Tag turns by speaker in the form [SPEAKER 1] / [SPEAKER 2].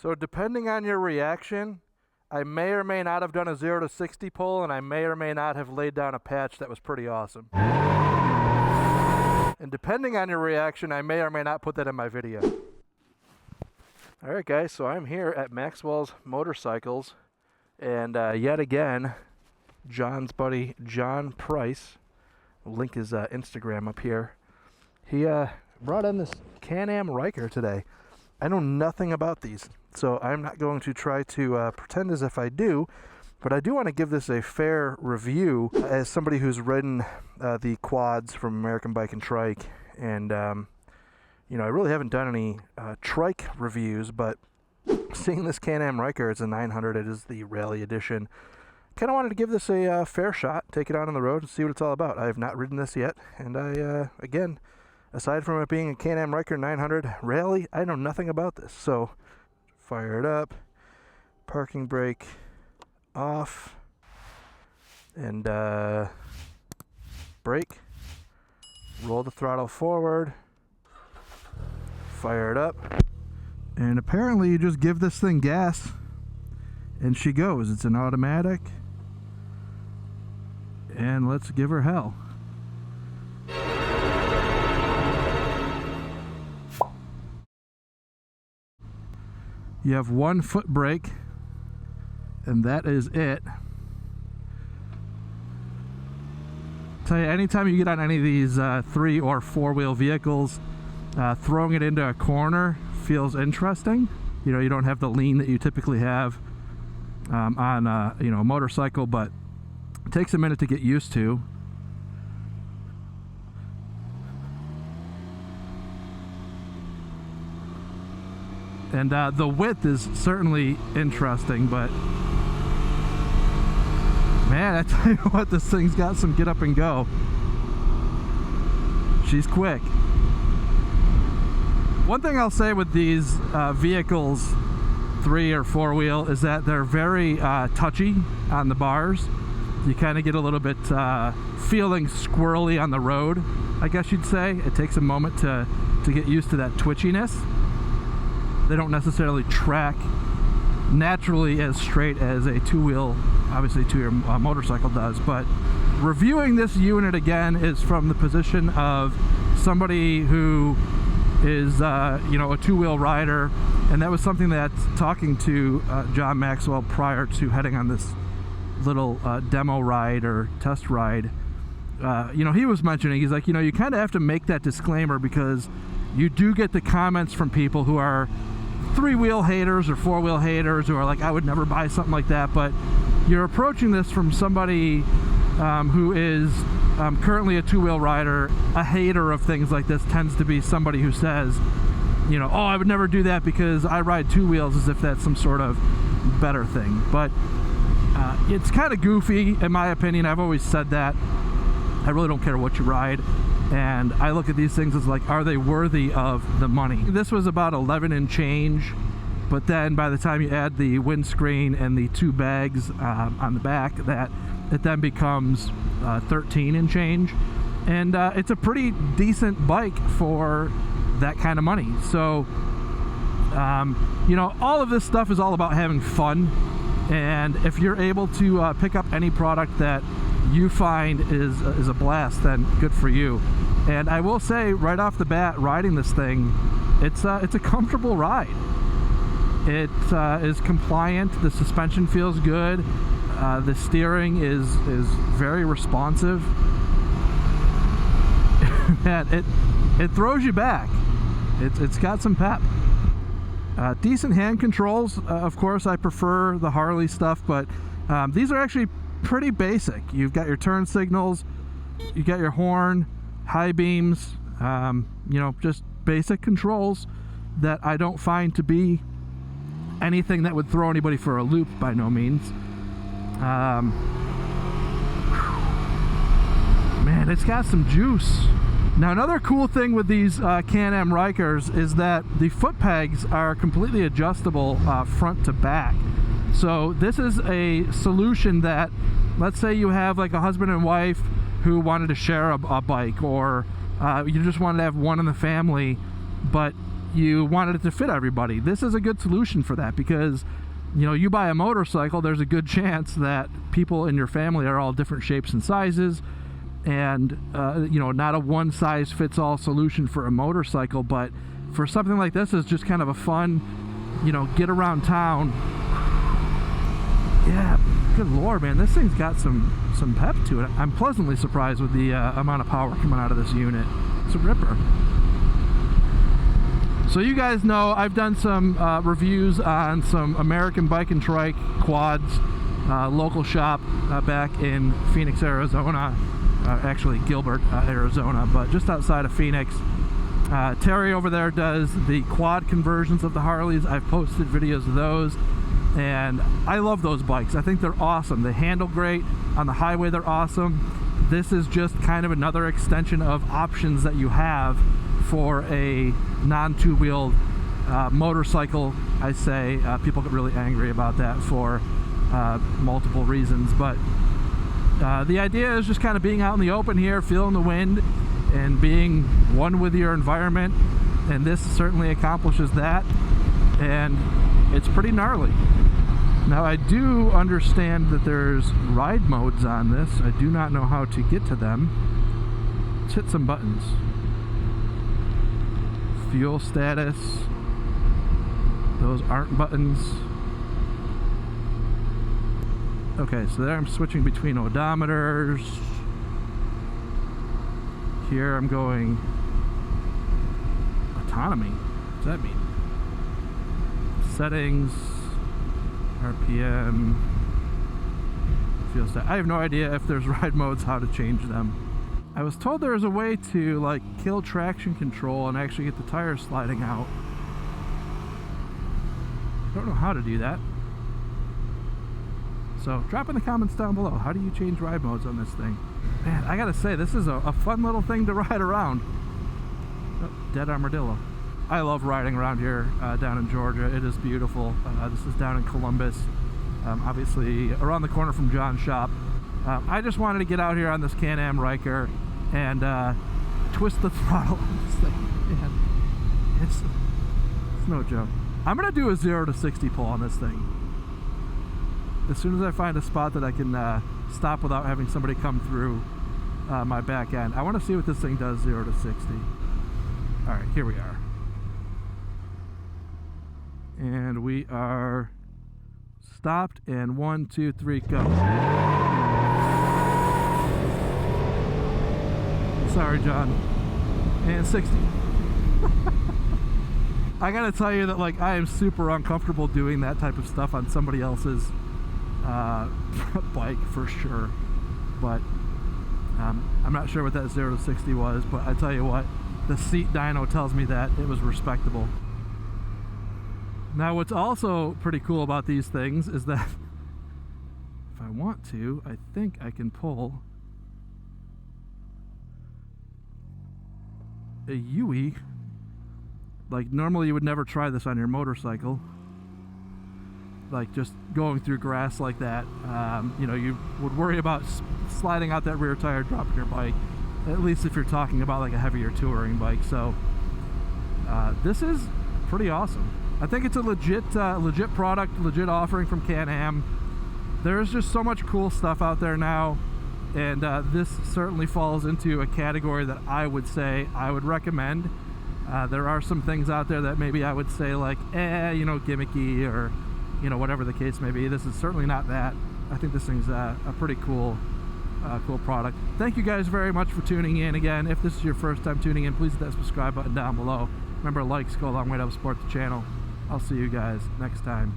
[SPEAKER 1] So depending on your reaction, I may or may not have done a 0 to 60 pull, and I may or may not have laid down a patch that was pretty awesome. And depending on your reaction, I may or may not put that in my video. Alright guys, so I'm here at Maxwell's Motorcycles, and yet again, John's buddy John Price, I'll link his Instagram up here, he brought in this Can-Am Ryker today. I know nothing about these, so I'm not going to try to pretend as if I do, but I do want to give this a fair review as somebody who's ridden the quads from American Bike and Trike, and you know, I really haven't done any trike reviews, but seeing this Can-Am Ryker, it's a 900, it is the Rally Edition. Kind of wanted to give this a fair shot, take it out on the road and see what it's all about. I have not ridden this yet, and I, again, aside from it being a Can-Am Ryker 900 Rally, I know nothing about this. So, fire it up, parking brake off, and brake, roll the throttle forward, fire it up, and apparently you just give this thing gas and she goes. It's an automatic, and let's give her hell. You have 1 foot brake, and that is it. Tell you, anytime you get on any of these 3 or 4 wheel vehicles, throwing it into a corner feels interesting. You know, you don't have the lean that you typically have on you know, a motorcycle, but it takes a minute to get used to. And the width is certainly interesting, but man, I tell you what, this thing's got some get up and go. She's quick. One thing I'll say with these vehicles, 3 or 4 wheel, is that they're very touchy on the bars. You kind of get a little bit feeling squirrely on the road, I guess you'd say. It takes a moment to get used to that twitchiness. They don't necessarily track naturally as straight as a 2-wheel, obviously 2-wheel motorcycle does. But reviewing this unit again is from the position of somebody who is you know, a 2-wheel rider, and that was something that, talking to John Maxwell prior to heading on this little demo ride or test ride, you know, he was mentioning, he's like, you know, you kind of have to make that disclaimer because you do get the comments from people who are 3-wheel haters or 4-wheel haters who are like, I would never buy something like that. But you're approaching this from somebody who is currently a 2-wheel rider. A hater of things like this tends to be somebody who says, you know, oh, I would never do that because I ride 2 wheels, as if that's some sort of better thing. But it's kind of goofy, in my opinion. I've always said that. I really don't care what you ride, and I look at these things as like, are they worthy of the money? This was about 11 and change, but then by the time you add the windscreen and the 2 bags on the back, that it then becomes 13 and change, and it's a pretty decent bike for that kind of money. So you know, all of this stuff is all about having fun, and if you're able to pick up any product that you find is a blast, then good for you. And I will say right off the bat, riding this thing, it's a comfortable ride. It is compliant. The suspension feels good. The steering is very responsive. And it throws you back. It's got some pep. Decent hand controls. Of course, I prefer the Harley stuff, but these are actually pretty basic. You've got your turn signals, you got your horn, high beams, you know, just basic controls that I don't find to be anything that would throw anybody for a loop, by no means. Man, it's got some juice. Now, another cool thing with these Can-Am Rykers is that the foot pegs are completely adjustable front to back. So this is a solution that, let's say you have like a husband and wife who wanted to share a bike, or you just wanted to have one in the family, but you wanted it to fit everybody. This is a good solution for that, because you know, you buy a motorcycle, there's a good chance that people in your family are all different shapes and sizes, and you know, not a one size fits all solution for a motorcycle. But for something like this, is just kind of a fun, you know, get around town. Yeah, good lord, man, this thing's got some pep to it. I'm pleasantly surprised with the amount of power coming out of this unit. It's a ripper. So you guys know I've done some reviews on some American Bike and Trike quads, local shop back in Phoenix, Arizona. Actually Gilbert, Arizona, but just outside of Phoenix. Terry over there does the quad conversions of the Harleys. I've posted videos of those, and I love those bikes. I think they're awesome. They handle great. On the highway, they're awesome. This is just kind of another extension of options that you have for a non-two-wheeled motorcycle. I say people get really angry about that for multiple reasons, but the idea is just kind of being out in the open here, feeling the wind, and being one with your environment, and this certainly accomplishes that, and it's pretty gnarly. Now, I do understand that there's ride modes on this. I do not know how to get to them. Let's hit some buttons. Fuel status. Those aren't buttons. Okay, so there I'm switching between odometers. Here I'm going autonomy. What does that mean? Settings, RPM, fuel status. I have no idea if there's ride modes, how to change them. I was told there was a way to like kill traction control and actually get the tires sliding out. I don't know how to do that. So drop in the comments down below. How do you change ride modes on this thing? Man, I gotta say, this is a fun little thing to ride around. Oh, dead armadillo. I love riding around here down in Georgia. It is beautiful. This is down in Columbus, obviously around the corner from John's shop. I just wanted to get out here on this Can-Am Ryker and twist the throttle on this thing. Man, it's no joke. I'm gonna do a 0 to 60 pull on this thing. As soon as I find a spot that I can stop without having somebody come through my back end. I want to see what this thing does 0 to 60. All right, here we are. And we are stopped, and 1, 2, 3, go. Sorry, John. And 60. I gotta tell you that, like, I am super uncomfortable doing that type of stuff on somebody else's bike for sure. But I'm not sure what that 0 to 60 was, but I tell you what, the seat dyno tells me that it was respectable. Now, what's also pretty cool about these things is that if I want to, I think I can pull a UE. Like, normally you would never try this on your motorcycle, like just going through grass like that. You know, you would worry about sliding out that rear tire, dropping your bike, at least if you're talking about like a heavier touring bike. So this is pretty awesome. I think it's a legit product, legit offering from Can-Am. There's just so much cool stuff out there now, and this certainly falls into a category that I would say I would recommend. There are some things out there that maybe I would say like, you know, gimmicky, or, you know, whatever the case may be. This is certainly not that. I think this thing's a pretty cool product. Thank you guys very much for tuning in. Again, if this is your first time tuning in, please hit that subscribe button down below. Remember, likes go a long way to help support the channel. I'll see you guys next time.